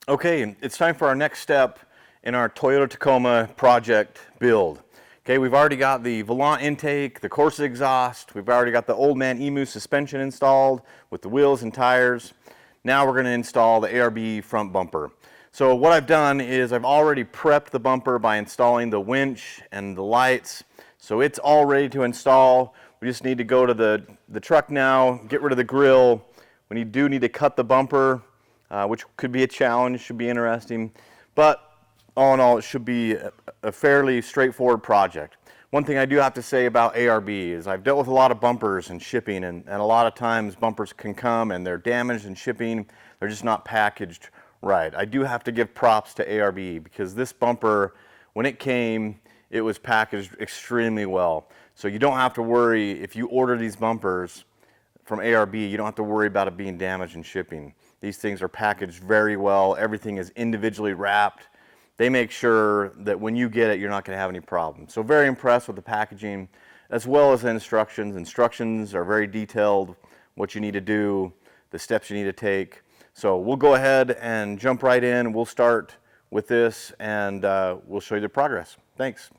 Okay, it's time for our next step in our Toyota Tacoma project build. Okay, we've already got the Volant intake, the Corsa exhaust, we've already got the Old Man Emu suspension installed with the wheels and tires. Now we're going to install the ARB front bumper. So what I've done is I've already prepped the bumper by installing the winch and the lights. So it's all ready to install. We just need to go to the truck now, get rid of the grill. We do need to cut the bumper, which could be a challenge, should be interesting. But all in all, it should be a fairly straightforward project. One thing I do have to say about ARB is I've dealt with a lot of bumpers and shipping, and a lot of times bumpers can come and they're damaged in shipping. They're just not packaged right. I do have to give props to ARB because this bumper, when it came, it was packaged extremely well. So you don't have to worry if you order these bumpers from ARB, you don't have to worry about it being damaged in shipping. These things are packaged very well. Everything is individually wrapped. They make sure that when you get it, you're not going to have any problems. So very impressed with the packaging as well as the instructions. Instructions are very detailed, what you need to do, the steps you need to take. So we'll go ahead and jump right in. We'll start with this and we'll show you the progress. Thanks.